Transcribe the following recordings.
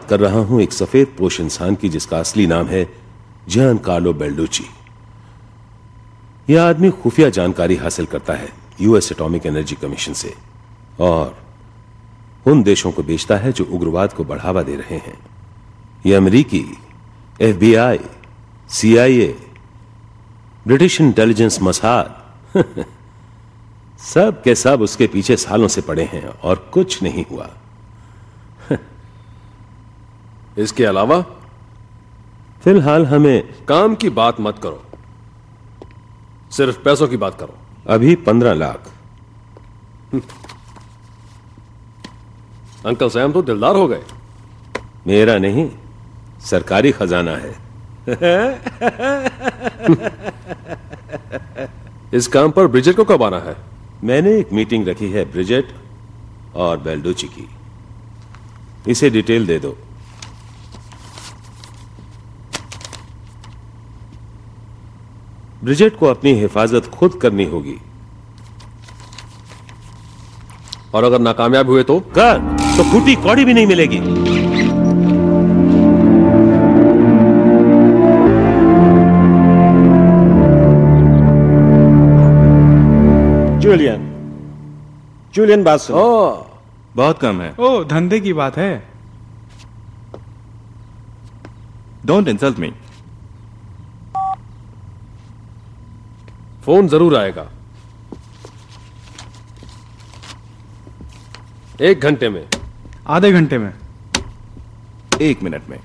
कर रहा हूं एक सफेद पोश इंसान की जिसका असली नाम है जियानकार्लो बेल्डुची। यह आदमी खुफिया जानकारी हासिल करता है यूएस एटॉमिक एनर्जी कमीशन से और उन देशों को बेचता है जो उग्रवाद को बढ़ावा दे रहे हैं। यह अमेरिकी FBI, CIA, British intelligence Masad सब के सब उसके पीछे सालों से पड़े हैं और कुछ नहीं हुआ। इसके अलावा फिलहाल हमें काम की बात मत करो, सिर्फ पैसों की बात करो। अभी 15 लाख। अंकल सैम तो दिलदार हो गए। मेरा नहीं, सरकारी खजाना है। इस काम पर ब्रिजेट को कब आना है? मैंने एक मीटिंग रखी है ब्रिजेट और बेल्डुची की। इसे डिटेल दे दो। ब्रिजेट को अपनी हिफाजत खुद करनी होगी। और अगर नाकामयाब हुए तो फूटी कौड़ी भी नहीं मिलेगी। जूलियन बात सुनो। बहुत कम है। ओ, धंधे की बात है। Don't insult me. फोन जरूर आएगा 1 घंटे में, आधे घंटे में, 1 मिनट में।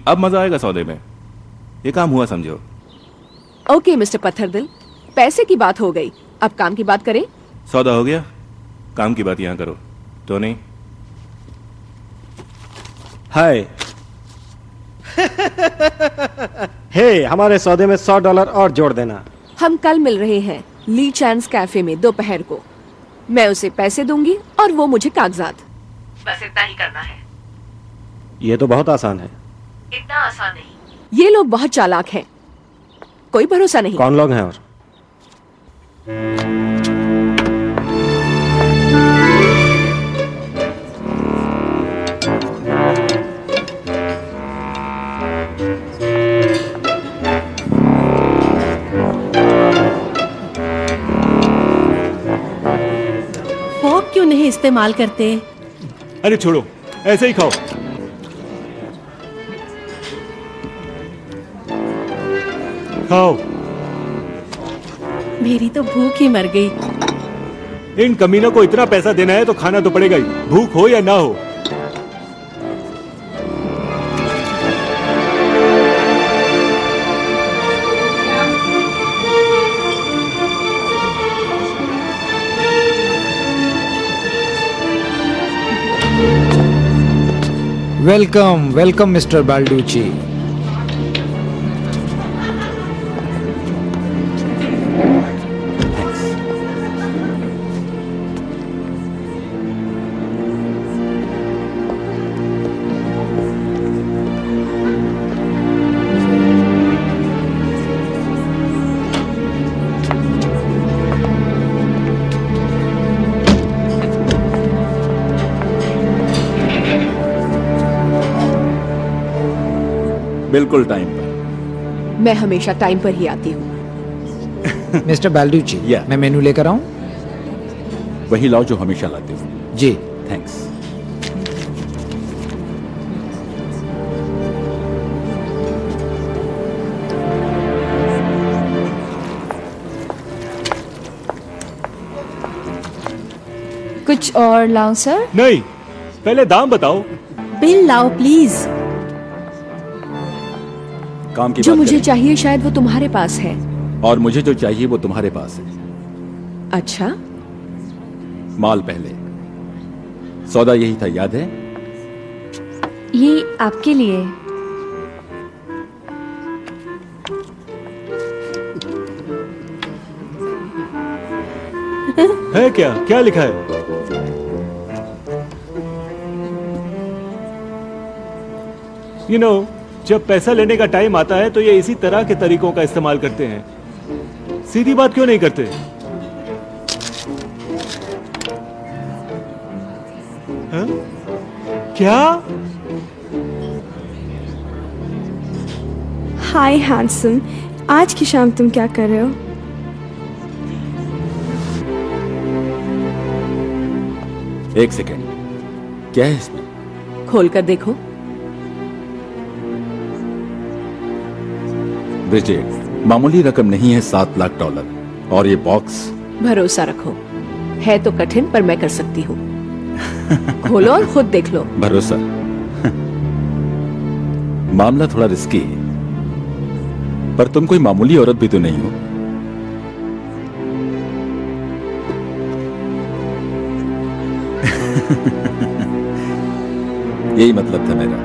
अब मजा आएगा सौदे में। ये काम हुआ समझो। ओके मिस्टर पत्थरदिल, पैसे की बात हो गई, अब काम की बात करें। सौदा हो गया, काम की बात यहां करो। टोनी। हाय। हे, हमारे सौदे में $100 और जोड़ देना। हम कल मिल रहे हैं ली चैंस कैफे में दोपहर को। मैं उसे पैसे दूंगी और वो मुझे कागजात। बस इतना ही करना है। ये तो बहुत आसान है। इतना आसान नहीं। ये लोग बहुत चालाक हैं, कोई भरोसा नहीं। कौन लोग हैं? और फोक क्यों नहीं इस्तेमाल करते? अरे छोड़ो, ऐसे ही खाओ। खाओ। मेरी तो भूख ही मर गई। इन कमीनों को इतना पैसा देना है तो खाना तो पड़ेगा ही, भूख हो या ना हो। Welcome welcome mister Belducci. बिल्कुल टाइम पर। मैं हमेशा टाइम पर ही आती हूँ। मिस्टर बेल्डुची, मैं मेनू लेकर आऊं? वही लाओ जो हमेशा लाते हो। जी थैंक्स। कुछ और लाऊं सर? नहीं, पहले दाम बताओ। बिल लाओ प्लीज। काम की जो बात मुझे करें। चाहिए शायद वो तुम्हारे पास है। और मुझे जो चाहिए वो तुम्हारे पास है। अच्छा, माल पहले। सौदा यही था, याद है? ये आपके लिए। है क्या? क्या लिखा है? You know, जब पैसा लेने का टाइम आता है तो ये इसी तरह के तरीकों का इस्तेमाल करते हैं। सीधी बात क्यों नहीं करते? क्या? हाय हैंडसम, आज की शाम तुम क्या कर रहे हो? एक सेकेंड, क्या है इसमें? खोल कर देखो। ब्रिजेट, मामूली रकम नहीं है, $7 लाख। और ये बॉक्स? भरोसा रखो, है तो कठिन पर मैं कर सकती हूँ। खोलो और खुद देख लो। भरोसा। मामला थोड़ा रिस्की है, पर तुम कोई मामूली औरत भी तो नहीं हो। यही मतलब था मेरा।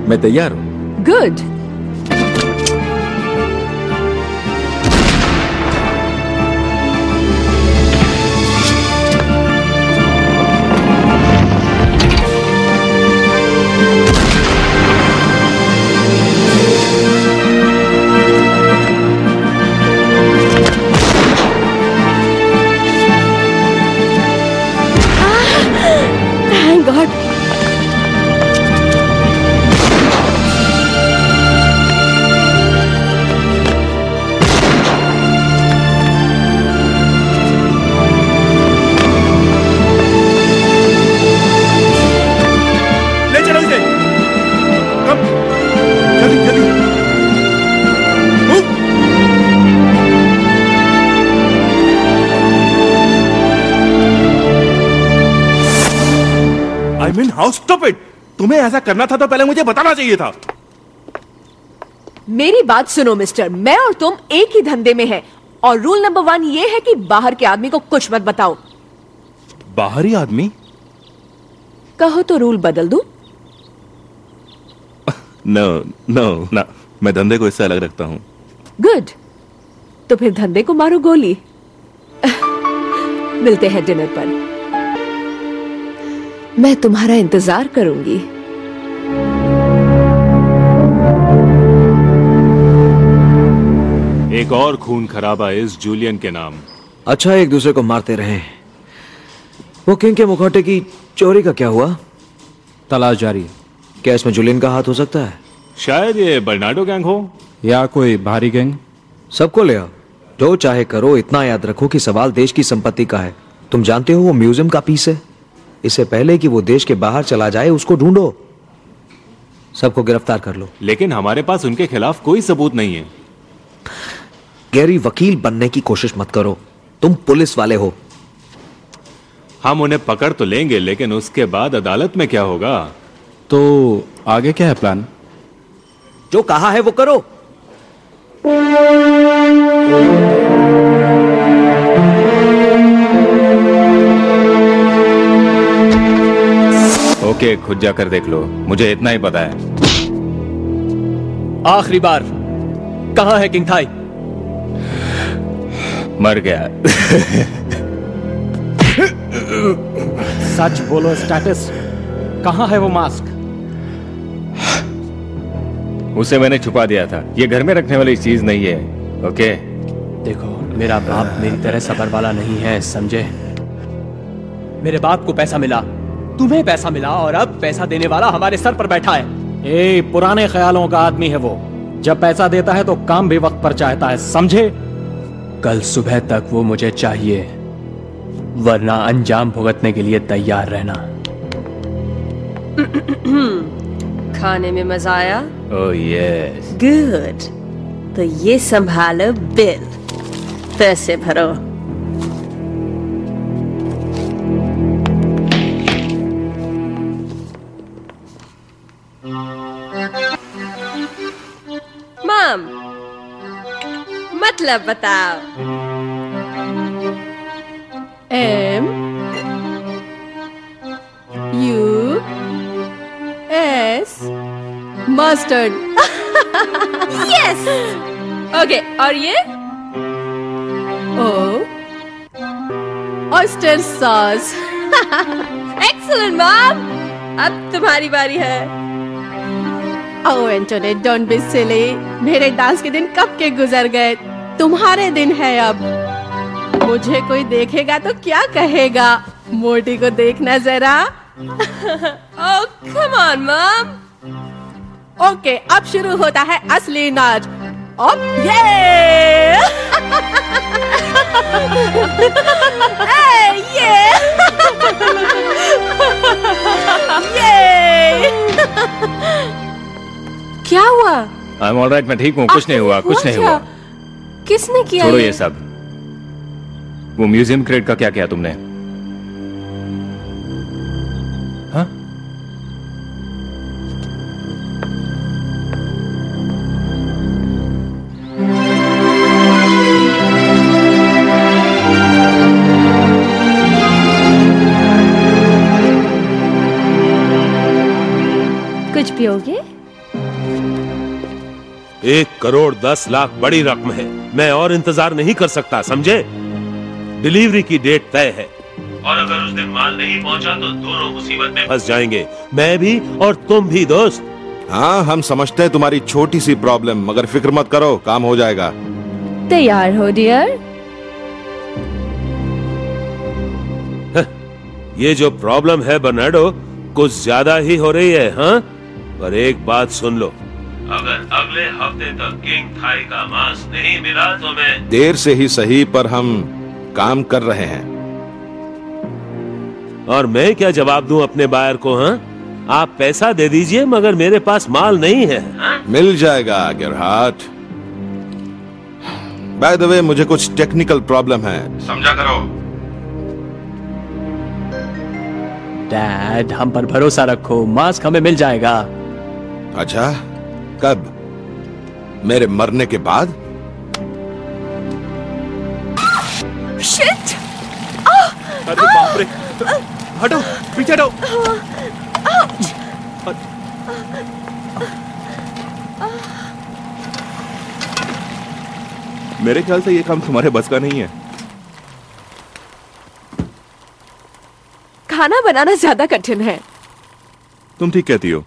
मैं तैयार हूं। गुड। Thank God. ले चलो इसे। कम, जल्दी जल्दी। I mean, how stupid! तुम्हें ऐसा करना था तो पहले मुझे बताना चाहिए था। मेरी बात सुनो मिस्टर, मैं और तुम एक ही धंधे में हैं और रूल नंबर 1 ये है कि बाहर के आदमी को कुछ मत बताओ। बाहरी आदमी? कहो तो रूल बदल दूं? नो नो ना, मैं धंधे को इससे अलग रखता हूं। गुड, तो फिर धंधे को मारो गोली। मिलते हैं डिनर पर, मैं तुम्हारा इंतजार करूंगी। एक और खून खराबा इस जूलियन के नाम। अच्छा, एक दूसरे को मारते रहे। वो किंग के मुखौटे की चोरी का क्या हुआ? तलाश जारी है। क्या इसमें जूलियन का हाथ हो सकता है? शायद ये बर्नार्डो गैंग हो या कोई भारी गैंग। सबको ले आओ, जो चाहे करो, इतना याद रखो कि सवाल देश की संपत्ति का है। तुम जानते हो वो म्यूजियम का पीस है। इससे पहले कि वो देश के बाहर चला जाए उसको ढूंढो। सबको गिरफ्तार कर लो। लेकिन हमारे पास उनके खिलाफ कोई सबूत नहीं है। गैरी, वकील बनने की कोशिश मत करो, तुम पुलिस वाले हो। हम उन्हें पकड़ तो लेंगे, लेकिन उसके बाद अदालत में क्या होगा? तो आगे क्या है प्लान? जो कहा है वो करो। ओके, खुद जाकर देख लो, मुझे इतना ही पता है। आखिरी बार, कहां है किंग थाई? मर गया। सच बोलो स्टेटस, कहाँ है वो मास्क? उसे मैंने छुपा दिया था, ये घर में रखने वाली चीज नहीं है। ओके, देखो, मेरा बाप मेरी तरह सबर वाला नहीं है, समझे? मेरे बाप को पैसा मिला, तुम्हें पैसा मिला, और अब पैसा देने वाला हमारे सर पर बैठा है। ए, पुराने ख्यालों का आदमी है वो। जब पैसा देता है तो काम भी वक्त पर चाहता है, समझे? कल सुबह तक वो मुझे चाहिए, वरना अंजाम भुगतने के लिए तैयार रहना। खाने में मजा आया? Oh yes. गुड, तो ये संभालो बिल, पैसे भरो। मम, मतलब बताओ। M U S mustard. Yes. Okay, और ये? O oyster sauce. एक्सीलेंट मम, अब तुम्हारी बारी है। ओह एंटोनी, डोंट बी सिली। मेरे डांस के दिन कब के गुजर गए, तुम्हारे दिन है अब। मुझे कोई देखेगा तो क्या कहेगा? मोटी को देखना जरा, Oh, come on, Mom. Okay, अब शुरू होता है असली नाच। अब ये क्या हुआ? आई एम ऑलराइट, मैं ठीक हूँ, कुछ नहीं हुआ, कुछ नहीं हुआ। किसने किया? छोड़ो ये सब। वो म्यूजियम क्रेड का क्या किया तुमने? हाँ? कुछ पियोगे? 1,10,00,000 बड़ी रकम है। मैं और इंतजार नहीं कर सकता, समझे? डिलीवरी की डेट तय है और अगर उस दिन माल नहीं पहुंचा तो दोनों मुसीबत में फंस जाएंगे, मैं भी और तुम भी दोस्त। हाँ, हम समझते हैं तुम्हारी छोटी सी प्रॉब्लम, मगर फिक्र मत करो, काम हो जाएगा। तैयार हो डियर? ये जो प्रॉब्लम है बर्नार्डो, कुछ ज्यादा ही हो रही है। हाँ, पर एक बात सुन लो, अगर अगले हफ्ते तक किंग थाई का मांस नहीं मिला तो मैं देर से ही सही, पर हम काम कर रहे हैं। और मैं क्या जवाब दूं अपने बायर को? हाँ, आप पैसा दे दीजिए, मगर मेरे पास माल नहीं है। हाँ? मिल जाएगा गेरहार्ट। बाय द वे, मुझे कुछ टेक्निकल प्रॉब्लम है, समझा करो। डैड, हम पर भरोसा रखो, मास्क हमें मिल जाएगा। अच्छा, कब? मेरे मरने के बाद? शिट! अरे बाप रे! हटो, पीछे हटो। मेरे ख्याल से ये काम तुम्हारे बस का नहीं है। खाना बनाना ज्यादा कठिन है। तुम ठीक कहती हो।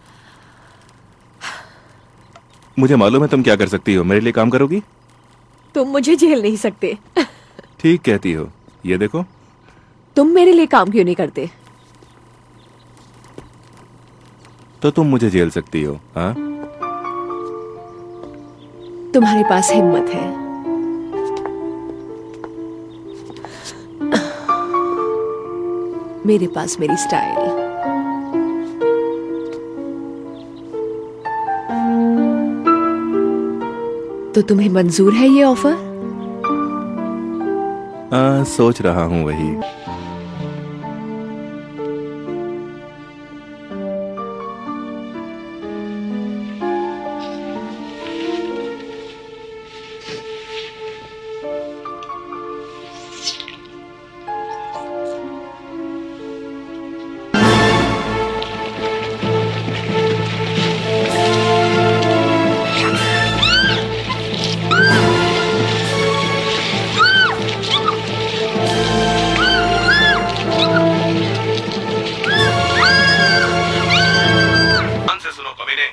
मुझे मालूम है तुम क्या कर सकती हो। मेरे लिए काम करोगी? तुम मुझे झेल नहीं सकते। ठीक कहती हो। ये देखो। तुम मेरे लिए काम क्यों नहीं करते? तो तुम मुझे झेल सकती हो। हाँ, तुम्हारे पास हिम्मत है। मेरे पास मेरी स्टाइल। तो तुम्हें मंजूर है ये ऑफर? सोच रहा हूं वही।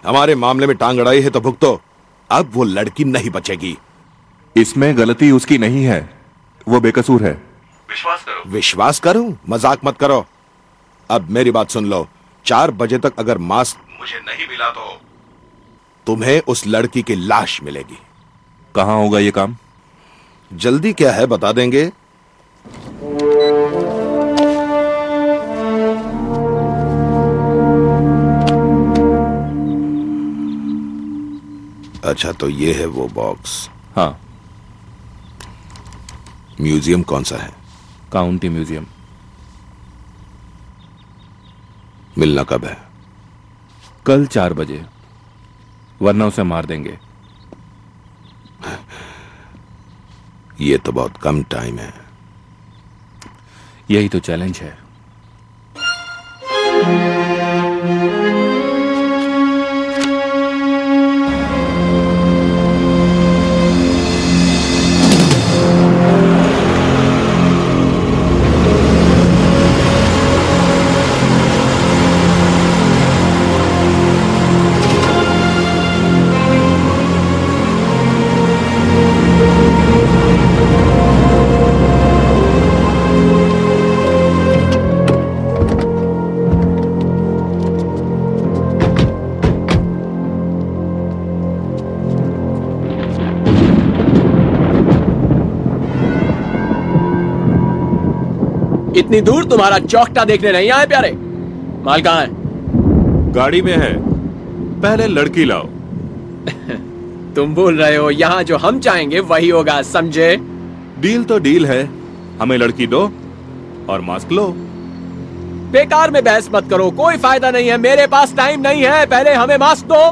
हमारे मामले में टांग अड़ाई है तो भुगतो। अब वो लड़की नहीं बचेगी। इसमें गलती उसकी नहीं है, वो बेकसूर है। विश्वास करो। विश्वास करूं? मजाक मत करो। अब मेरी बात सुन लो। 4 बजे तक अगर मास्क मुझे नहीं मिला तो तुम्हें उस लड़की की लाश मिलेगी। कहां होगा ये काम? जल्दी क्या है, बता देंगे। अच्छा, तो ये है वो बॉक्स। हाँ। म्यूजियम कौन सा है? County museum. मिलना कब है? कल 4 बजे, वरना उसे मार देंगे। ये तो बहुत कम टाइम है। यही तो चैलेंज है। इतनी दूर तुम्हारा चौकटा देखने नहीं आए प्यारे। माल कहाँ है? गाड़ी में है, पहले लड़की लाओ। तुम बोल रहे हो यहाँ जो हम चाहेंगे वही होगा, समझे? डील तो डील है, हमें लड़की दो और मास्क लो। बेकार में बहस मत करो, कोई फायदा नहीं है, मेरे पास टाइम नहीं है। पहले हमें मास्क दो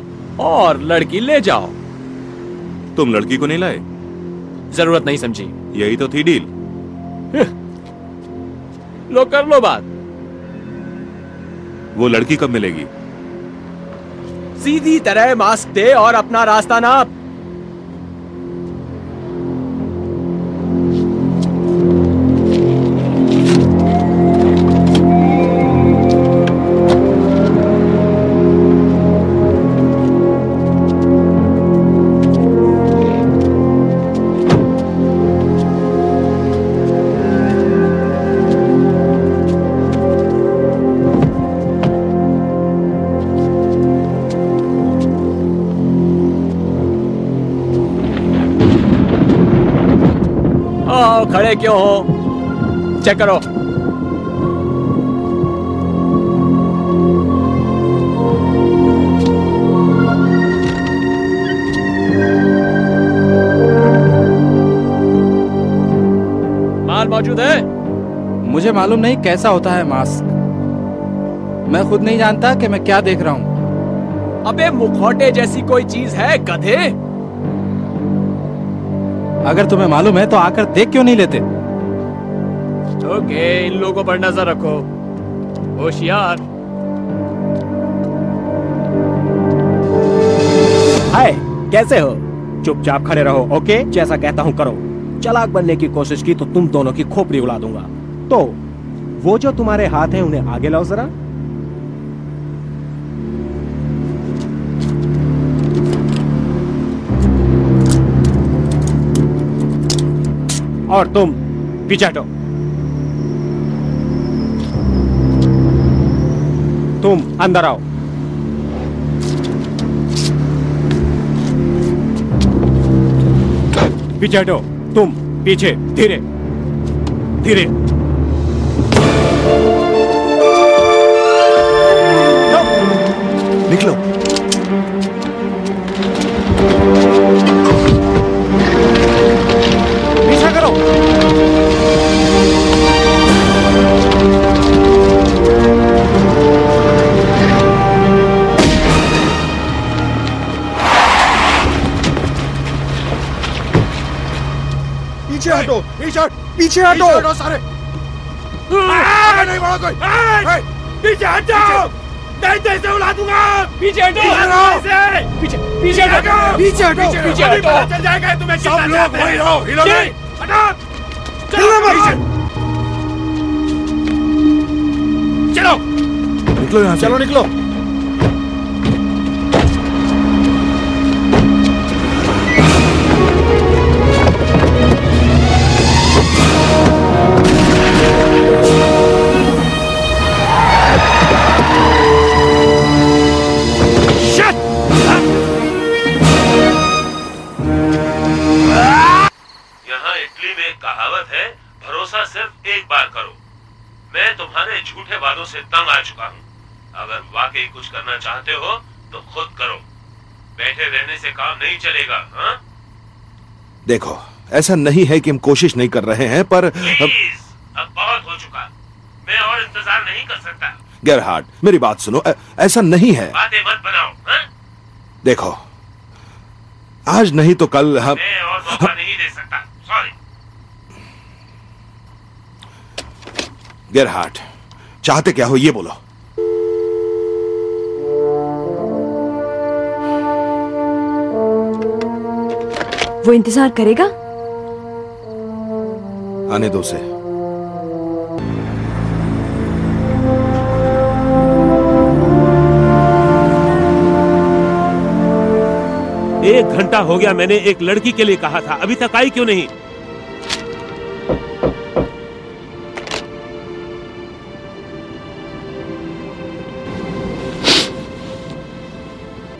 और लड़की ले जाओ। तुम लड़की को नहीं लाए? जरूरत नहीं समझी। यही तो थी डील। लो कर लो बात। वो लड़की कब मिलेगी? सीधी तरह मास्क दे और अपना रास्ता नाप। खड़े क्यों हो? चेक करो। माल मौजूद है? मुझे मालूम नहीं कैसा होता है मास्क। मैं खुद नहीं जानता कि मैं क्या देख रहा हूं। अबे मुखौटे जैसी कोई चीज है गधे। अगर तुम्हें मालूम है तो आकर देख क्यों नहीं लेते? ओके, इन लोगों पर नजर रखो, होशियार। हाय, कैसे हो? चुपचाप खड़े रहो, ओके? जैसा कहता हूँ करो। चालाक बनने की कोशिश की तो तुम दोनों की खोपड़ी उड़ा दूंगा। तो वो जो तुम्हारे हाथ हैं उन्हें आगे लाओ जरा। और तुम पीछे हटो। तुम अंदर आओ। पीछे हटो। तुम पीछे, धीरे धीरे। निकलो। पीछा करो। पीछे हटो, पीछे हटो सारे। नहीं बढ़ो कोई। पीछे हट जाओ, नहीं तो इसे उड़ा दूंगा। पीछे हटो, पीछे पीछे हटो, पीछे हटो, पीछे हटो। चल जाएगा तुम्हें। सब लोग वही रहो, हिलो नहीं। हटो, चलो चलो निकलो यहाँ से। चलो निकलो। कहावत है, भरोसा सिर्फ एक बार करो। मैं तुम्हारे झूठे वादों से तंग आ चुका हूँ। अगर वाकई कुछ करना चाहते हो तो खुद करो, बैठे रहने से काम नहीं चलेगा। हाँ? देखो, ऐसा नहीं है कि हम कोशिश नहीं कर रहे हैं, पर प्लीज, अब बहुत हो चुका, मैं और इंतजार नहीं कर सकता। गेरहार्ड, मेरी बात सुनो, ऐसा नहीं है। बातें मत बनाओ। हाँ? देखो, आज नहीं तो कल हम मैं और मौका नहीं दे सकता, सॉरी। गेरहार्ड, चाहते क्या हो ये बोलो। वो इंतजार करेगा? आने दो उसे। एक घंटा हो गया, मैंने एक लड़की के लिए कहा था, अभी तक आई क्यों नहीं?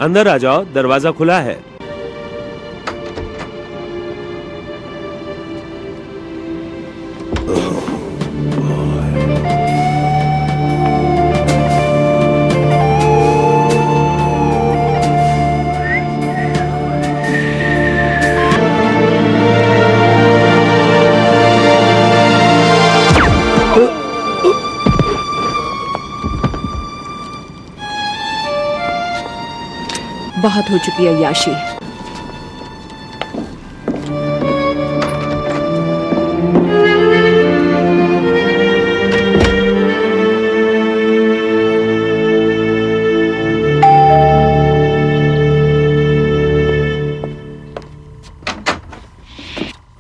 अंदर आ जाओ, दरवाजा खुला है। बहुत हो चुकी है याशी।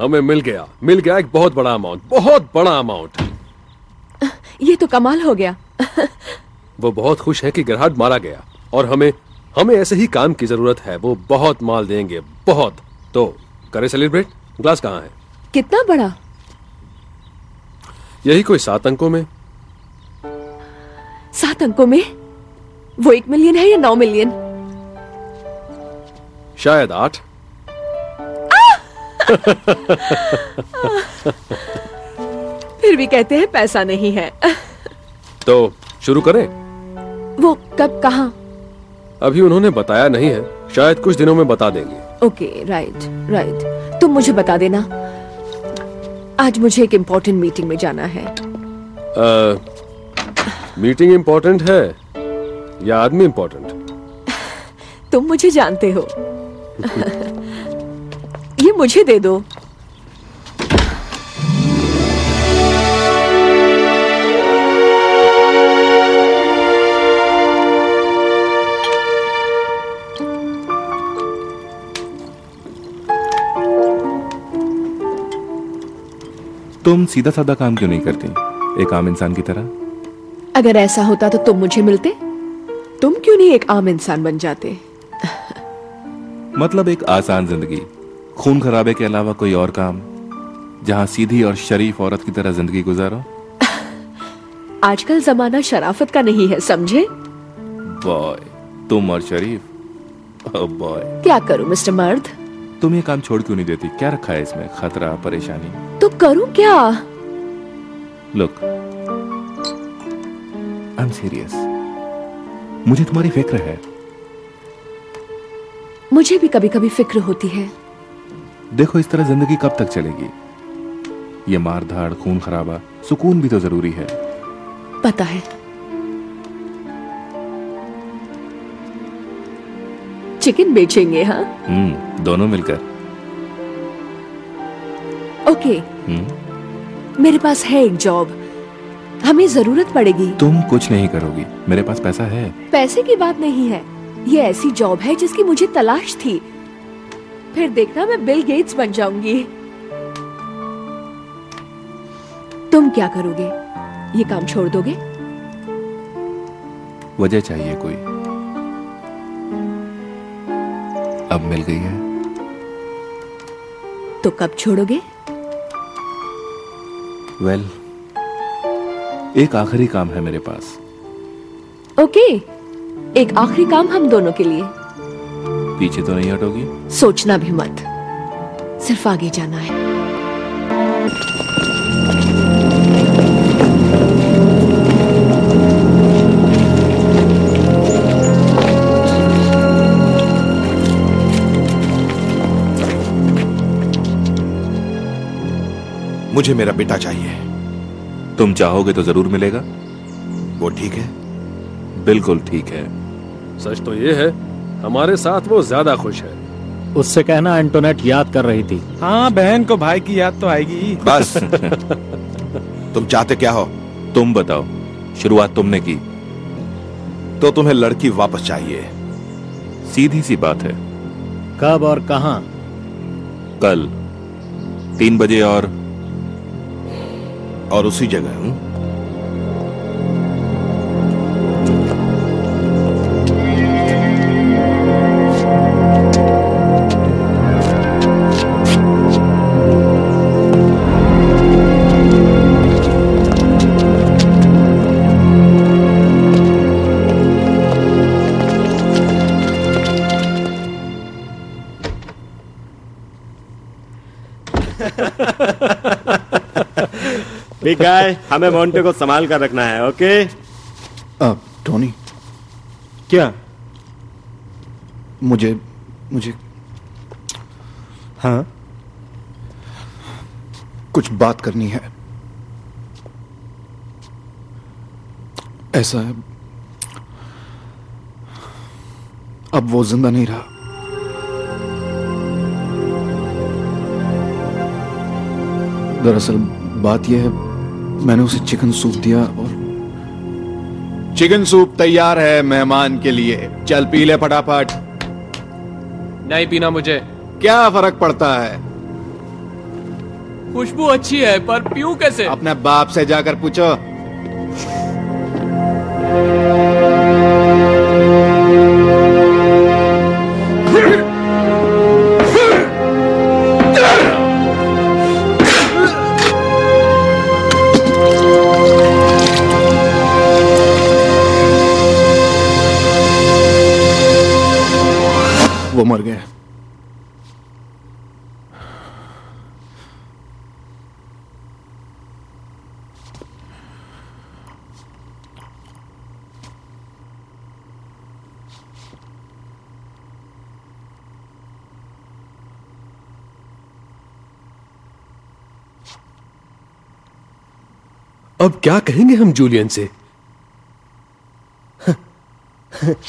हमें मिल गया एक बहुत बड़ा अमाउंट। ये तो कमाल हो गया। वो बहुत खुश है कि गिरहाट मारा गया और हमें ऐसे ही काम की जरूरत है। वो बहुत माल देंगे, बहुत। तो करें सेलिब्रेट? ग्लास कहाँ है? कितना बड़ा? यही कोई 7 अंकों में। 7 अंकों में? वो 1 मिलियन है या 9 मिलियन? शायद 8। फिर भी कहते हैं पैसा नहीं है। तो शुरू करें? वो कब, कहाँ? अभी उन्होंने बताया नहीं है, शायद कुछ दिनों में बता देंगे। Okay, right. तुम मुझे बता देना। आज मुझे एक इम्पोर्टेंट मीटिंग में जाना है। मीटिंग इम्पोर्टेंट है या आदमी इम्पोर्टेंट? तुम मुझे जानते हो। ये मुझे दे दो। तुम सीधा साधा काम क्यों नहीं करती, एक आम इंसान की तरह? अगर ऐसा होता तो तुम मुझे मिलते। तुम क्यों नहीं एक आम इंसान बन जाते? मतलब एक आसान जिंदगी, खून खराबे के अलावा कोई और काम, जहां सीधी और शरीफ औरत की तरह जिंदगी गुजारो। आजकल जमाना शराफत का नहीं है, समझे? बॉय, तुम और शरीफ। Oh boy. क्या करूं मिस्टर मर्द? तुम ये काम छोड़ क्यों नहीं देती? क्या रखा है इसमें? खतरा, परेशानी? तो करूं क्या? Look, I am serious. मुझे तुम्हारी फिक्र है। मुझे भी कभी कभी फिक्र होती है। देखो, इस तरह जिंदगी कब तक चलेगी? ये मार धाड़, खून खराबा, सुकून भी तो जरूरी है। पता है। चिकन बेचेंगे? हाँ, दोनों मिलकर। ओके। मेरे पास है एक जॉब, हमें जरूरत पड़ेगी। तुम कुछ नहीं करोगी, मेरे पास पैसा है। पैसे की बात नहीं है, ये ऐसी जॉब है जिसकी मुझे तलाश थी। फिर देखना, मैं बिल गेट्स बन जाऊंगी। तुम क्या करोगे? ये काम छोड़ दोगे? वजह चाहिए कोई। अब मिल गई है तो कब छोड़ोगे? वेल, एक आखिरी काम है मेरे पास। ओके, एक आखिरी काम हम दोनों के लिए। पीछे तो नहीं हटोगी? सोचना भी मत, सिर्फ आगे जाना है। मुझे मेरा बेटा चाहिए। तुम चाहोगे तो जरूर मिलेगा। वो ठीक है? बिल्कुल ठीक है। सच तो ये है, हमारे साथ वो ज्यादा खुश है। उससे कहना एंटोनेट याद कर रही थी। हाँ, बहन को भाई की याद तो आएगी। बस। तुम चाहते क्या हो? तुम बताओ, शुरुआत तुमने की तो तुम्हें लड़की वापस चाहिए। सीधी सी बात है। कब और कहां? कल 3 बजे और उसी जगह। ठीक है, हमें मोंटे को संभाल कर रखना है। ओके? टोनी, क्या? मुझे हाँ, कुछ बात करनी है। ऐसा है, अब वो जिंदा नहीं रहा। दरअसल बात यह है, मैंने उसे चिकन सूप दिया और चिकन सूप तैयार है मेहमान के लिए। चल पी ले फटाफट। नहीं पीना मुझे। क्या फर्क पड़ता है? खुशबू अच्छी है पर पीऊं कैसे? अपने बाप से जाकर पूछो। वो मर गए। अब क्या कहेंगे हम जूलियन से?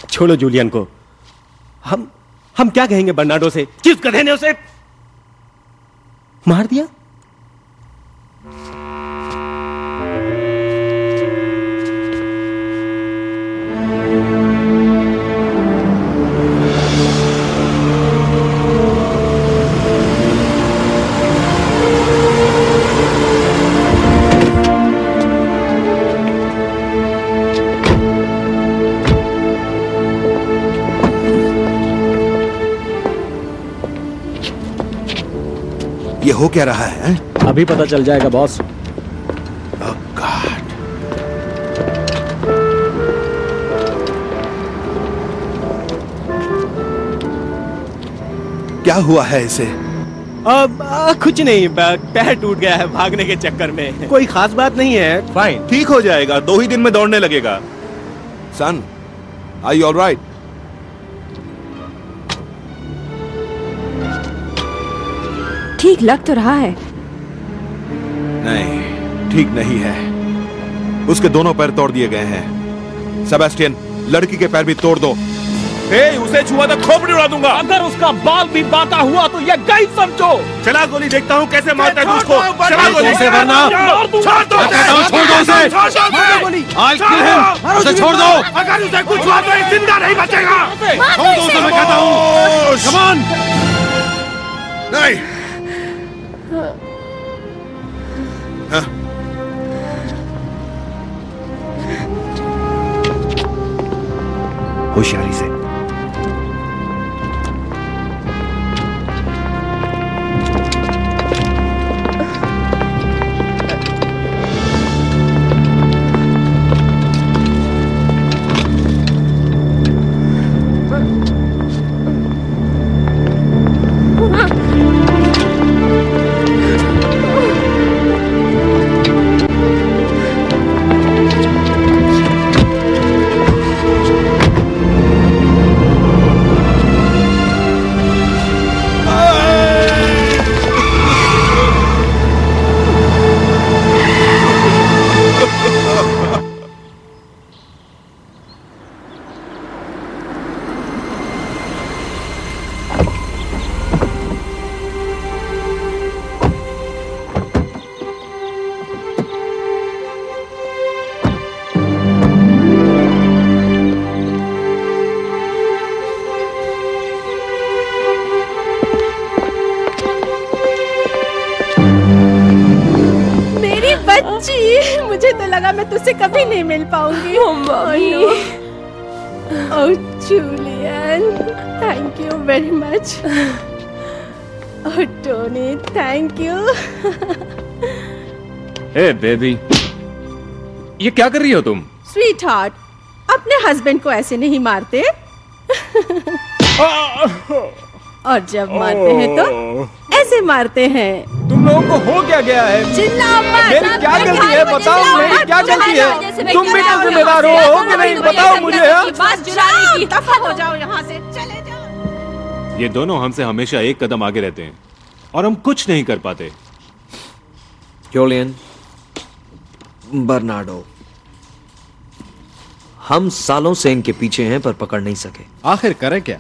छोड़ो जूलियन को। हम क्या कहेंगे बर्नार्डो से? किस गधे ने उसे मार दिया? ये हो क्या रहा है? अभी पता चल जाएगा बॉस। क्या हुआ है इसे? कुछ नहीं, पैर टूट गया है भागने के चक्कर में। कोई खास बात नहीं है, फाइन। ठीक हो जाएगा, 2 ही दिन में दौड़ने लगेगा। सन, आर यू ऑल राइट? ठीक लग तो रहा है। नहीं, ठीक नहीं है। उसके दोनों पैर तोड़ दिए गए हैं। सेबेस्टियन, लड़की के पैर भी तोड़ दो। उसे छुआ तो खोपड़ी उड़ा दूंगा। अगर उसका बाल भी बांटा हुआ तो ये गई समझो। चला गोली, देखता हूँ कैसे मारता है उसको। चला गोली उसे वरना छोड़ दो उसे। I'll kill him। उसे छोड़ दो। अगर उसे कुछ हुआ तो ये जिंदा नहीं बचेगा। छोड़ दो उसे, मैं कहता हूँ। Come on। नहीं। होशियारी से। मुझे तो लगा मैं तुझसे कभी नहीं मिल पाऊंगी। Oh Julian, thank you very much. Oh Tony, thank you. Hey baby, ये क्या कर रही हो तुम? स्वीट हार्ट, अपने हस्बैंड को ऐसे नहीं मारते। और जब मारते हैं तो ऐसे मारते हैं। तुम लोगों को हो क्या गया है? चिल्लाओ मत। मेरी क्या गलती है बताओ, मेरी क्या गलती है? तुम भी तो जिम्मेदार हो कि नहीं, बताओ मुझे। दफा हो जाओ यहाँ से, चले जाओ। ये दोनों हमसे हमेशा एक कदम आगे रहते हैं और हम कुछ नहीं कर पाते। जूलियन, बर्नार्डो, हम सालों से इनके पीछे हैं पर पकड़ नहीं सके। आखिर करें क्या?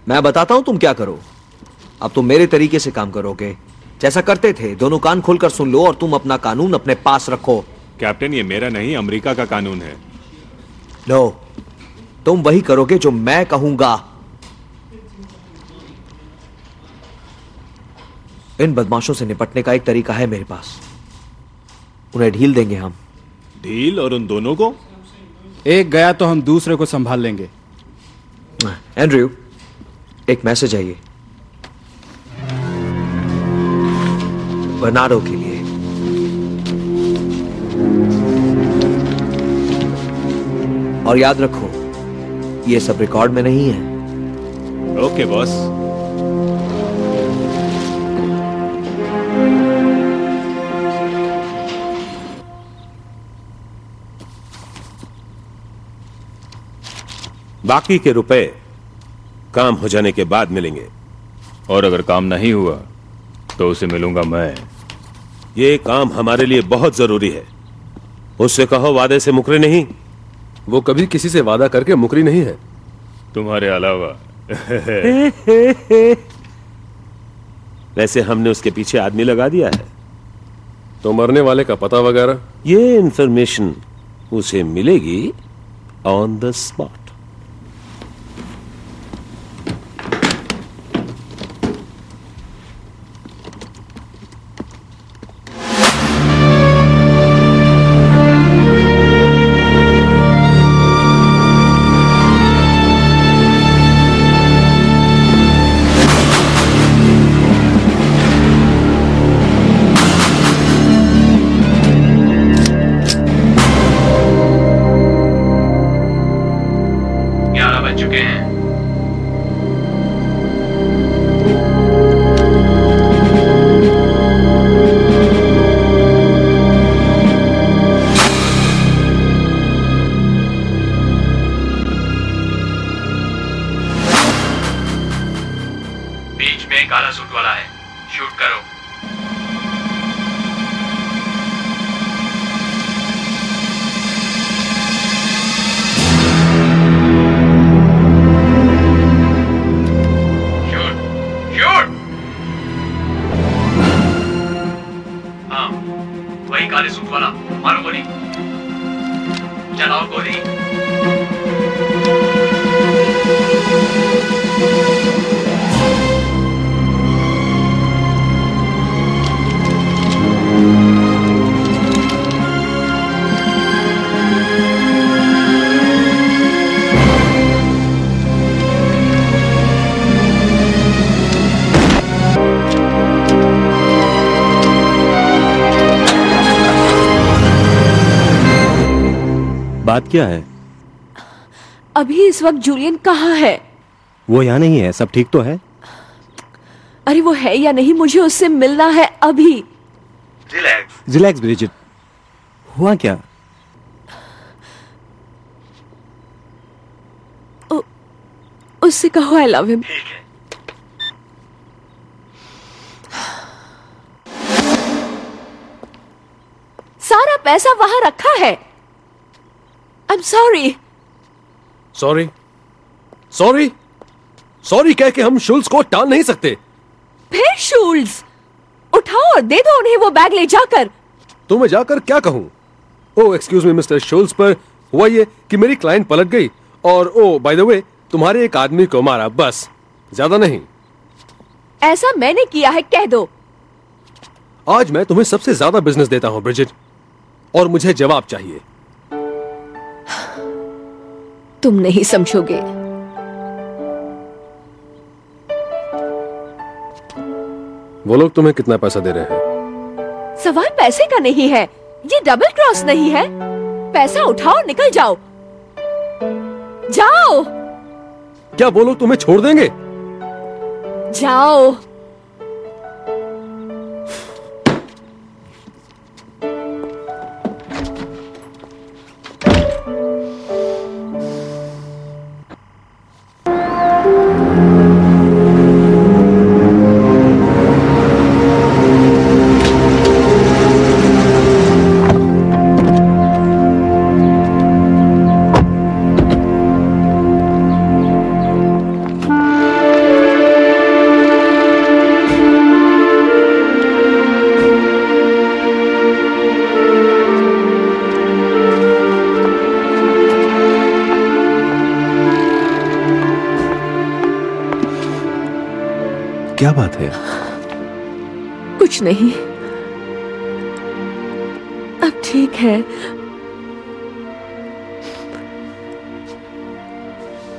मैं बताता हूं तुम क्या करो। अब तुम मेरे तरीके से काम करोगे, जैसा करते थे। दोनों कान खोलकर सुन लो और तुम अपना कानून अपने पास रखो। कैप्टन, ये मेरा नहीं, अमेरिका का कानून है। लो, तुम वही करोगे जो मैं कहूंगा। इन बदमाशों से निपटने का एक तरीका है मेरे पास। उन्हें ढील देंगे हम। ढील? और उन दोनों को? एक गया तो हम दूसरे को संभाल लेंगे। एंड्रयू, एक मैसेज है ये, बर्नार्डो के लिए। और याद रखो, ये सब रिकॉर्ड में नहीं है। Okay boss. बाकी के रुपए काम हो जाने के बाद मिलेंगे। और अगर काम नहीं हुआ तो उसे मिलूंगा मैं। ये काम हमारे लिए बहुत जरूरी है। उससे कहो वादे से मुकरे नहीं। वो कभी किसी से वादा करके मुकरी नहीं है, तुम्हारे अलावा। वैसे हमने उसके पीछे आदमी लगा दिया है। तो मरने वाले का पता वगैरह? ये इंफॉर्मेशन उसे मिलेगी ऑन द स्पॉट। बात क्या है? अभी इस वक्त जूलियन कहाँ है? वो यहाँ नहीं है। सब ठीक तो है? अरे वो है या नहीं, मुझे उससे मिलना है अभी। Relax Bridget. हुआ क्या? उससे कहो आई लव हिम। सारा पैसा वहां रखा है। I'm sorry. सॉरी कह के हम शुल्स को टाल नहीं सकते। फिर शुल्स उठाओ और दे दो उन्हें वो बैग ले जाकर। तो मैं जाकर क्या कहूं? ओ एक्सक्यूज मी मिस्टर शुल्स, पर हुआ ये कि मेरी क्लाइंट पलट गई और ओ बाय द वे तुम्हारे एक आदमी को मारा, बस, ज्यादा नहीं। ऐसा मैंने किया है, कह दो। आज मैं तुम्हें सबसे ज्यादा बिजनेस देता हूं ब्रिजिट, और मुझे जवाब चाहिए। तुम नहीं समझोगे। वो लोग तुम्हें कितना पैसा दे रहे हैं? सवाल पैसे का नहीं है, ये डबल क्रॉस नहीं है। पैसा उठाओ और निकल जाओ। जाओ। क्या वो लोग तुम्हें छोड़ देंगे? जाओ। क्या बात है? कुछ नहीं, अब ठीक है।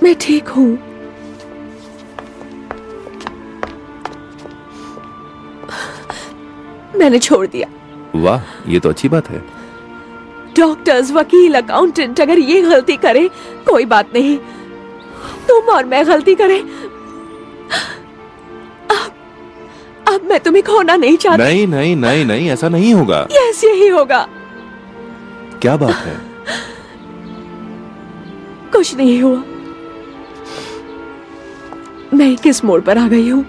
मैं ठीक हूं। मैंने छोड़ दिया। वाह, ये तो अच्छी बात है। डॉक्टर्स, वकील, अकाउंटेंट अगर ये गलती करे कोई बात नहीं, तुम और मैं गलती करें, अब मैं तुम्हें खोना नहीं चाहती। नहीं नहीं नहीं नहीं, ऐसा नहीं होगा। यस, यही होगा। क्या बात है? कुछ नहीं हुआ। मैं किस मोड़ पर आ गई हूँ?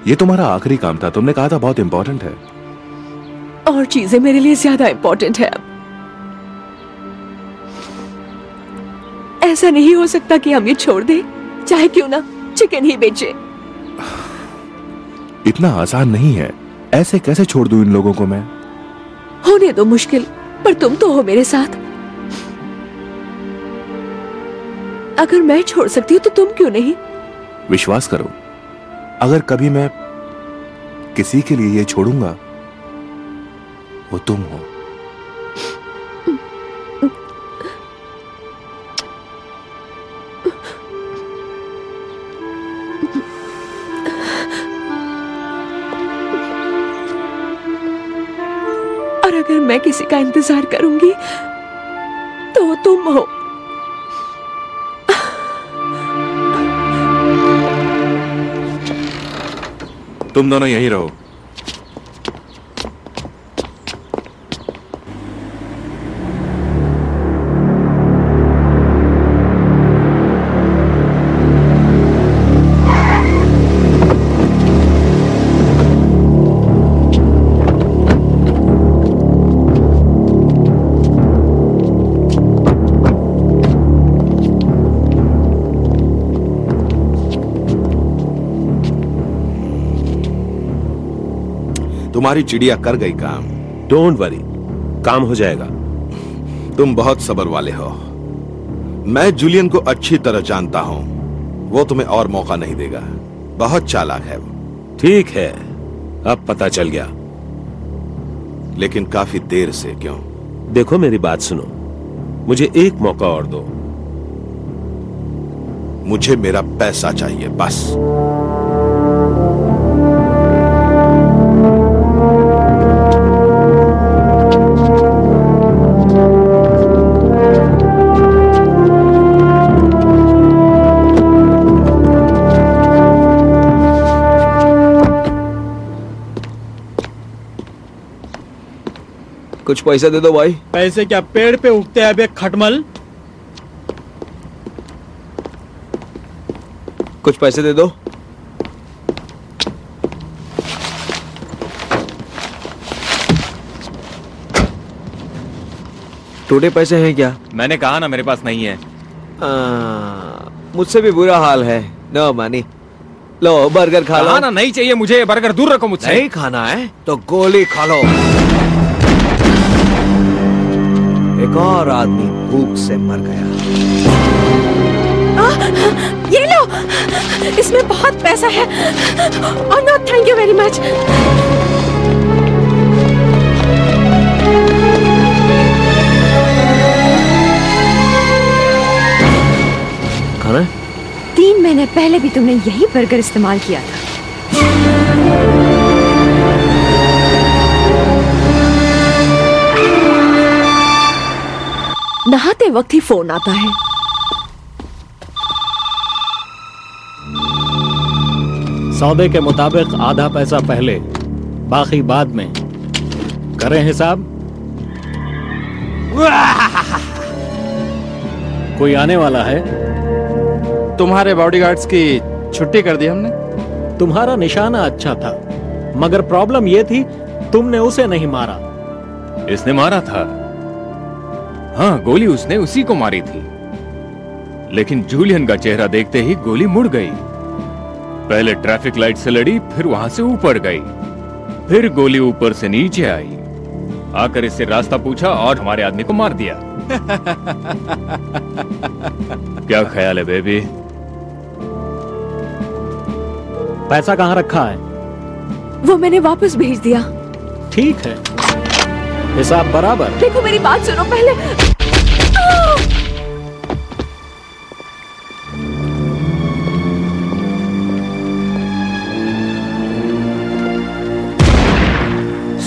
ये तुम्हारा आखिरी काम था, तुमने कहा था बहुत इंपॉर्टेंट है। और चीजें मेरे लिए ज्यादा इंपॉर्टेंट है अब। ऐसा नहीं हो सकता कि हम ये छोड़ दें, चाहे क्यों ना चिकन ही बेचे। इतना आसान नहीं है, ऐसे कैसे छोड़ दूं इन लोगों को मैं? होने दो मुश्किल, पर तुम तो हो मेरे साथ। अगर मैं छोड़ सकती हूँ तो तुम क्यों नहीं? विश्वास करो, अगर कभी मैं किसी के लिए ये छोड़ूंगा, वो तुम हो। और अगर मैं किसी का इंतजार करूंगी तो वो तुम हो। तुम दोनों यहीं रहो। तुम्हारी चिड़िया कर गई काम। डोंट वरी, काम हो जाएगा। तुम बहुत सब्र वाले हो। मैं जूलियन को अच्छी तरह जानता हूं, वो तुम्हें और मौका नहीं देगा। बहुत चालाक है वो। ठीक है, अब पता चल गया। लेकिन काफी देर से। क्यों? देखो मेरी बात सुनो, मुझे एक मौका और दो। मुझे मेरा पैसा चाहिए बस। कुछ पैसे दे दो भाई। पैसे क्या पेड़ पे उगते हैं बे खटमल? कुछ पैसे दे दो। टूटे पैसे हैं क्या? मैंने कहा ना मेरे पास नहीं है। मुझसे भी बुरा हाल है। नो मानी। लो बर्गर खा लो। ना नहीं चाहिए मुझे, बर्गर दूर रखो मुझसे। नहीं खाना है तो गोली खा लो। एक और आदमी भूख से मर गया। ये लो, इसमें बहुत पैसा है। और no thank you very much. खाना है? 3 महीने पहले भी तुमने यही बर्गर इस्तेमाल किया था। नहाते वक्त ही फोन आता है। सौदे के मुताबिक आधा पैसा पहले, बाकी बाद में। करें हिसाब? कोई आने वाला है? तुम्हारे बॉडीगार्ड्स की छुट्टी कर दी हमने। तुम्हारा निशाना अच्छा था, मगर प्रॉब्लम यह थी तुमने उसे नहीं मारा। इसने मारा था। हाँ, गोली उसने उसी को मारी थी, लेकिन जूलियन का चेहरा देखते ही गोली मुड़ गई। पहले ट्रैफिक लाइट से लड़ी, फिर वहां से ऊपर गई, फिर गोली ऊपर से नीचे आई, आकर इससे रास्ता पूछा और हमारे आदमी को मार दिया। क्या ख्याल है बेबी? पैसा कहाँ रखा है? वो मैंने वापस भेज दिया। ठीक है, हिसाब बराबर। देखो मेरी बात सुनो पहले।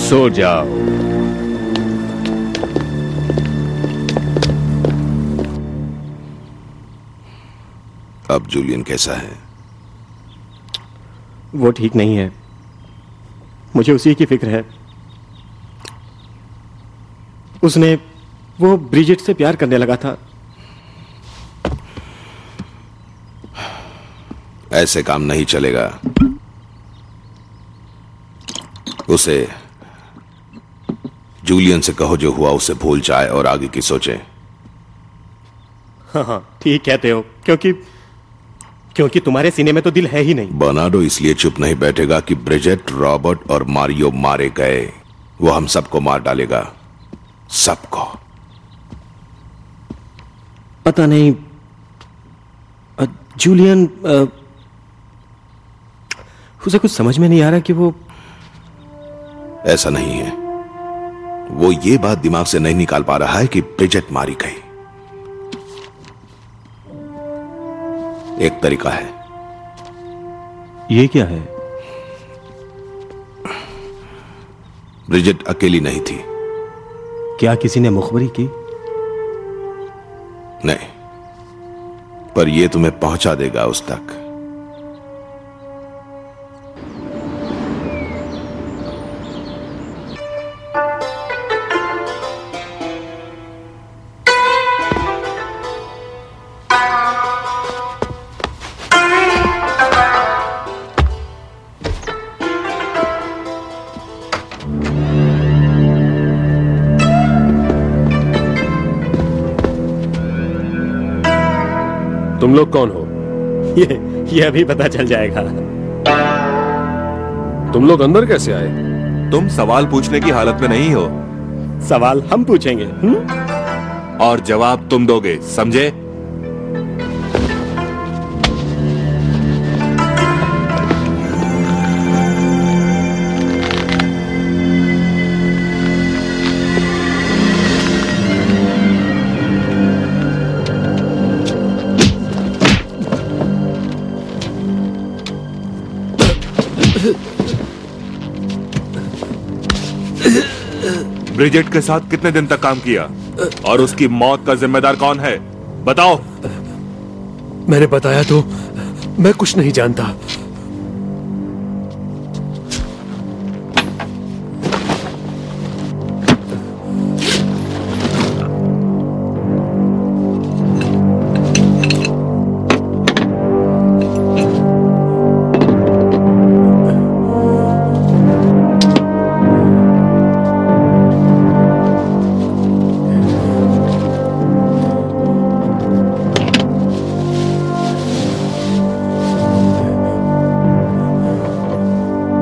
सो जाओ। अब जूलियन कैसा है? वो ठीक नहीं है, मुझे उसी की फिक्र है। उसने वो ब्रिजिट से प्यार करने लगा था। ऐसे काम नहीं चलेगा। उसे जूलियन से कहो जो हुआ उसे भूल जाए और आगे की सोचे। हाँ, ठीक कहते हो, क्योंकि तुम्हारे सीने में तो दिल है ही नहीं। बर्नार्डो इसलिए चुप नहीं बैठेगा कि ब्रिजेट, रॉबर्ट और मारियो मारे गए। वो हम सबको मार डालेगा, सबको। पता नहीं जूलियन, उसे कुछ समझ में नहीं आ रहा कि वो ऐसा नहीं है। वो ये बात दिमाग से नहीं निकाल पा रहा है कि ब्रिजेट मारी गई। एक तरीका है। ये क्या है? ब्रिजेट अकेली नहीं थी। क्या किसी ने मुखबरी की? नहीं, पर यह तुम्हें पहुंचा देगा उस तक। तुम लोग कौन हो? ये अभी पता चल जाएगा। तुम लोग अंदर कैसे आए? तुम सवाल पूछने की हालत में नहीं हो। सवाल हम पूछेंगे। और जवाब तुम दोगे, समझे? ब्रिजेट के साथ कितने दिन तक काम किया और उसकी मौत का जिम्मेदार कौन है? बताओ। मैंने बताया तो मैं कुछ नहीं जानता।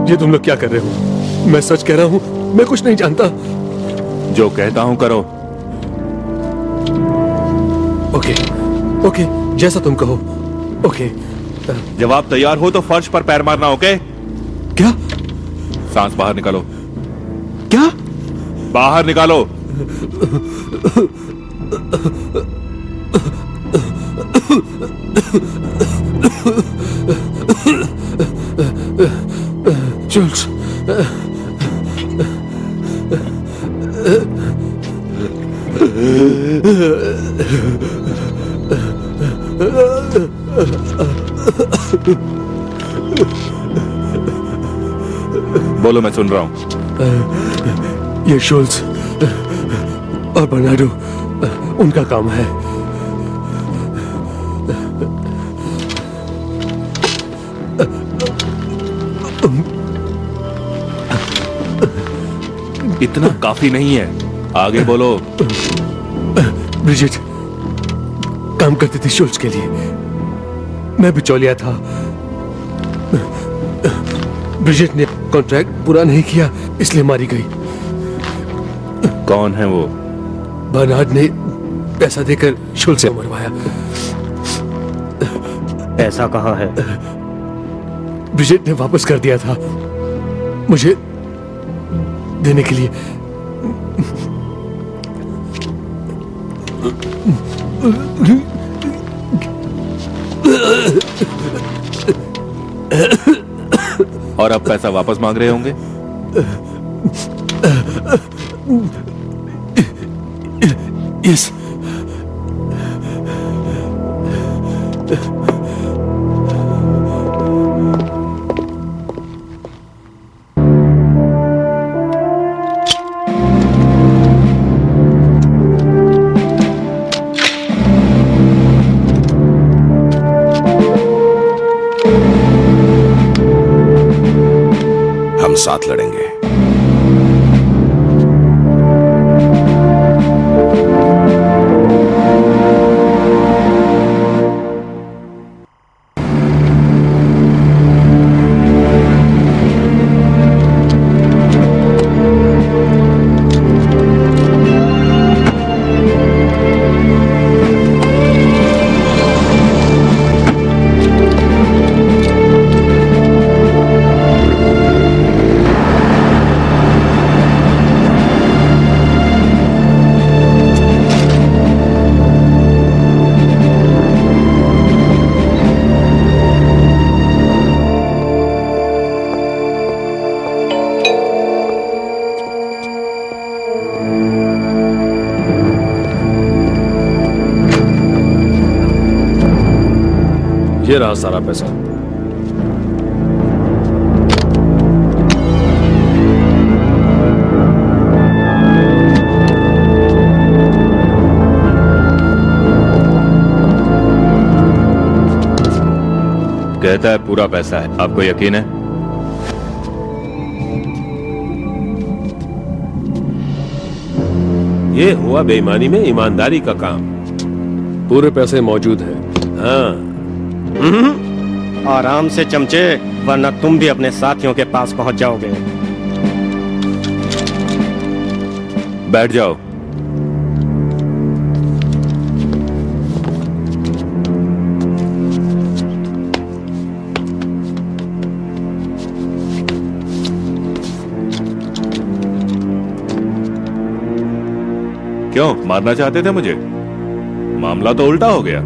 ये तुम लोग क्या कर रहे हो? मैं सच कह रहा हूं, मैं कुछ नहीं जानता। जो कहता हूं करो। ओके, ओके, जैसा तुम कहो। ओके। जवाब तैयार हो तो फर्श पर पैर मारना। ओके? क्या? सांस बाहर निकालो। क्या? बाहर निकालो। जुल्स, बोलो, मैं सुन रहा हूं। ये शुल्स और बर्नार्डो, उनका काम है। इतना काफी नहीं है, आगे बोलो। ब्रिजिट काम करती थी शुल्स के लिए, मैं बिचौलिया था। ब्रिजिट ने कॉन्ट्रैक्ट पूरा नहीं किया, इसलिए मारी गई। कौन है वो? बर्नार्ड ने पैसा देकर शुल्स से मरवाया। ऐसा कहाँ है? ब्रिजेट ने वापस कर दिया था मुझे देने के लिए। और अब पैसा वापस मांग रहे होंगे? यस। हम साथ लड़ेंगे। ये रहा सारा पैसा। कहता है पूरा पैसा है, आपको यकीन है? ये हुआ बेईमानी में ईमानदारी का काम। पूरे पैसे मौजूद हैं। हाँ। आराम से चमचे, वरना तुम भी अपने साथियों के पास पहुंच जाओगे। बैठ जाओ। क्यों मारना चाहते थे मुझे? मामला तो उल्टा हो गया।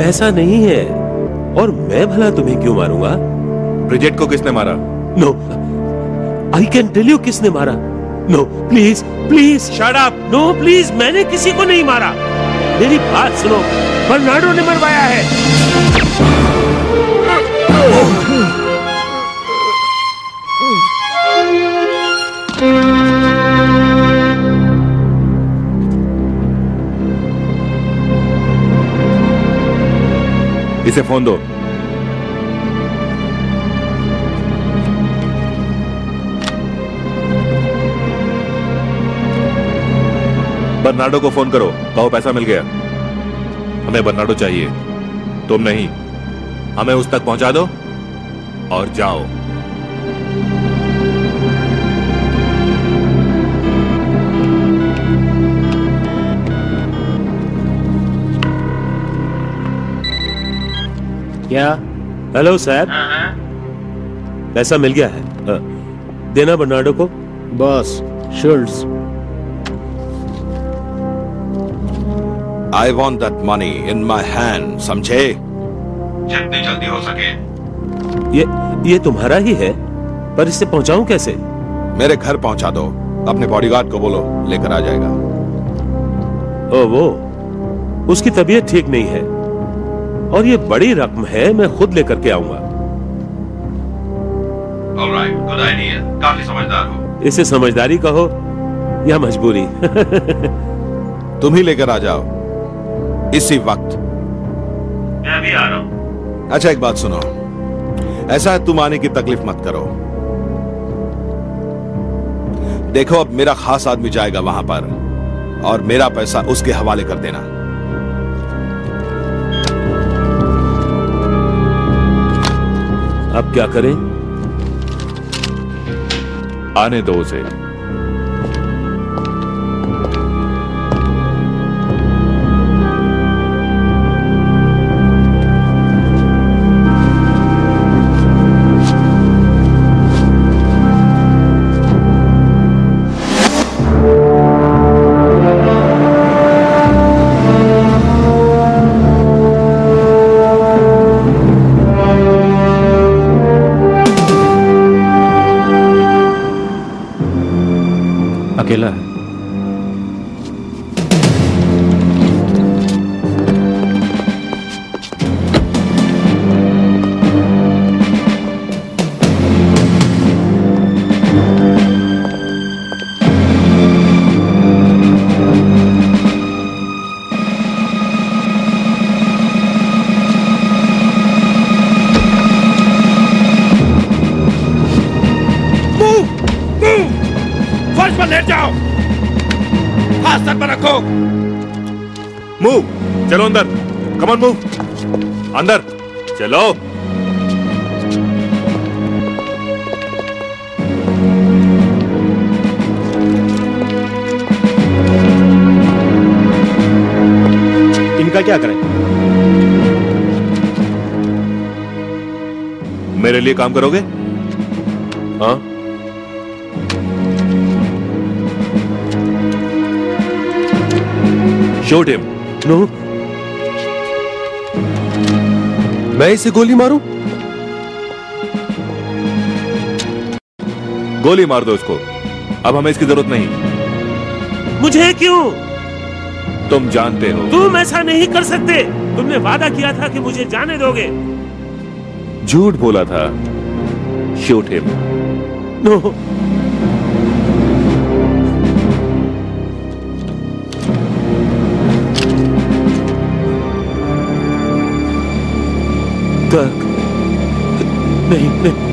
ऐसा नहीं है, और मैं भला तुम्हें क्यों मारूंगा? ब्रिजेट को किसने मारा? No, I can tell you किसने मारा। No please please shut up. No please, मैंने किसी को नहीं मारा। मेरी बात सुनो, बर्नार्डो ने मरवाया है। इसे फोन दो। बर्नार्डो को फोन करो, कहो पैसा मिल गया। हमें बर्नार्डो चाहिए, तुम नहीं। हमें उस तक पहुंचा दो और जाओ। क्या? हेलो सर, पैसा मिल गया है। देना बर्नार्डो को। Boss शुल्ट्ज। I want that money in my hand, समझे? जितनी जल्दी हो सके। ये तुम्हारा ही है, पर इसे पहुंचाऊं कैसे? मेरे घर पहुंचा दो। अपने बॉडीगार्ड को बोलो, लेकर आ जाएगा। ओ वो, उसकी तबीयत ठीक नहीं है और ये बड़ी रकम है, मैं खुद लेकर के आऊंगा। Alright, good idea. काफी समझदार हो। इसे समझदारी कहो या मजबूरी? तुम ही लेकर आ जाओ इसी वक्त। मैं अभी आ रहा हूं। अच्छा एक बात सुनो, ऐसा है तुम आने की तकलीफ मत करो। देखो अब मेरा खास आदमी जाएगा वहां पर और मेरा पैसा उसके हवाले कर देना। अब क्या करें? आने दो उसे। अकेला है। फर्श पर लेट जाओ, हाथ सर पर रखो। मूव, चलो अंदर। कम ऑन मूव, अंदर चलो। इनका क्या करें? मेरे लिए काम करोगे? हाँ। Shoot him. नो, मैं इसे गोली मारूं? गोली मार दो इसको, अब हमें इसकी जरूरत नहीं। मुझे क्यों? तुम जानते हो तुम ऐसा नहीं कर सकते। तुमने वादा किया था कि मुझे जाने दोगे। झूठ बोला था। Shoot him. नो, नहीं, नहीं।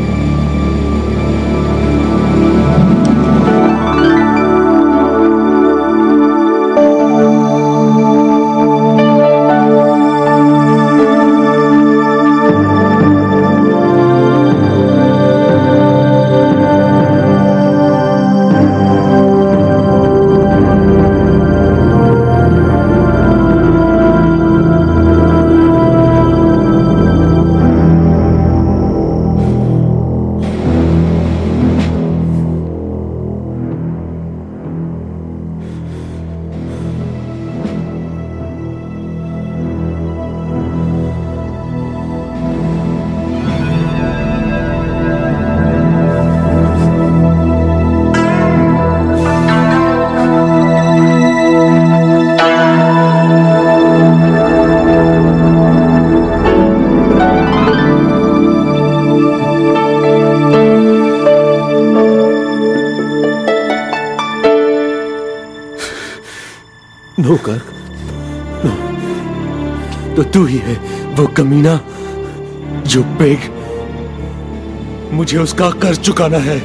नो कर्क, नो। तो तू ही है वो कमीना जो पेग मुझे उसका कर्ज चुकाना है।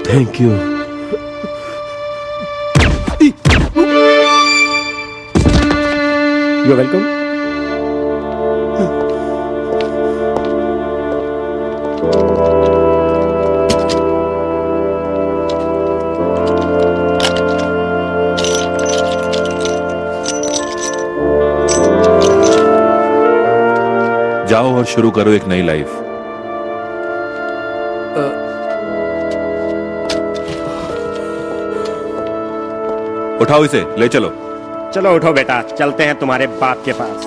Thank you. You welcome. जाओ और शुरू करो एक नई लाइफ। उठाओ इसे, ले चलो। चलो उठो बेटा, चलते हैं तुम्हारे बाप के पास।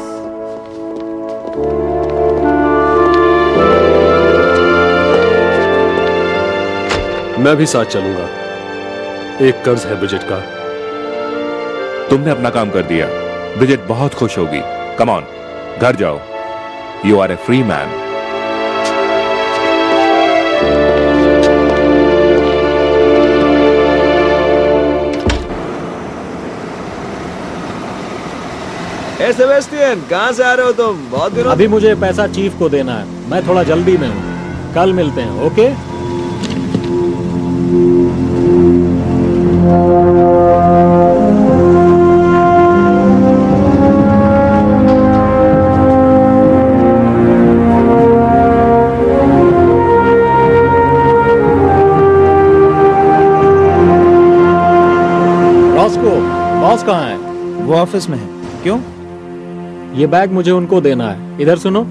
मैं भी साथ चलूंगा। एक कर्ज है ब्रिजेट का। तुमने अपना काम कर दिया, ब्रिजेट बहुत खुश होगी। कम ऑन, घर जाओ। You are a free man. Sebastian, कहां से आ रहे हो तुम? बहुत दिनों। अभी मुझे पैसा चीफ को देना है, मैं थोड़ा जल्दी में हूँ। कल मिलते हैं, ओके? बॉस कहाँ है? वो ऑफिस में है। क्यों? ये बैग मुझे उनको देना है। इधर सुनो।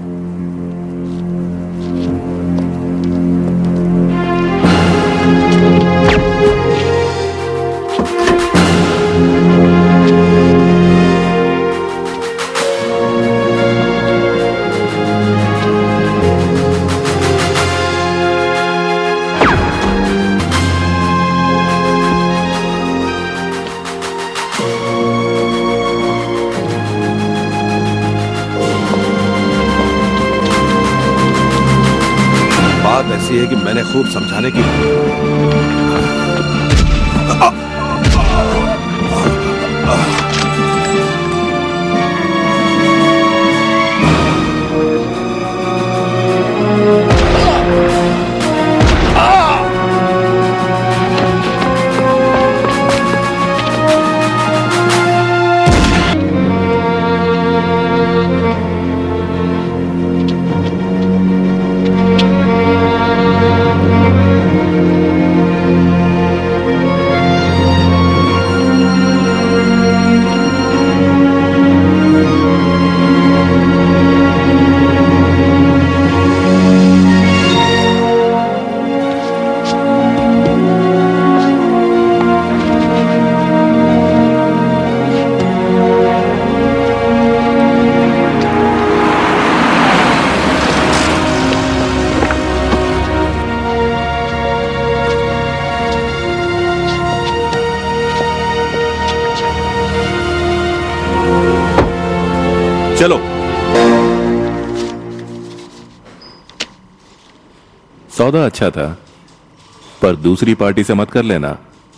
बात ऐसी है कि मैंने खूब समझाने की चलो। सौदा अच्छा था, पर दूसरी पार्टी से मत कर लेना।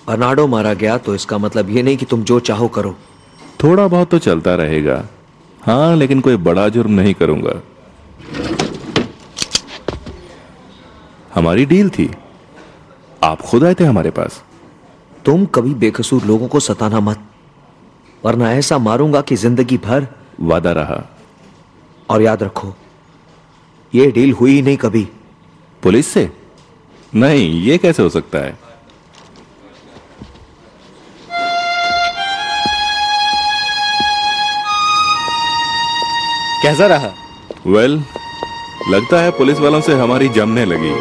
बर्नार्डो मारा गया तो इसका मतलब ये नहीं कि तुम जो चाहो करो। थोड़ा बहुत तो चलता रहेगा, हाँ, लेकिन कोई बड़ा जुर्म नहीं करूंगा। हमारी डील थी, आप खुद आए थे हमारे पास। तुम कभी बेकसूर लोगों को सताना मत, वरना ऐसा मारूंगा कि जिंदगी भर। वादा रहा। और याद रखो, यह डील हुई ही नहीं कभी। पुलिस से? नहीं, ये कैसे हो सकता है? कैसा रहा? वेल, लगता है पुलिस वालों से हमारी जमने लगी।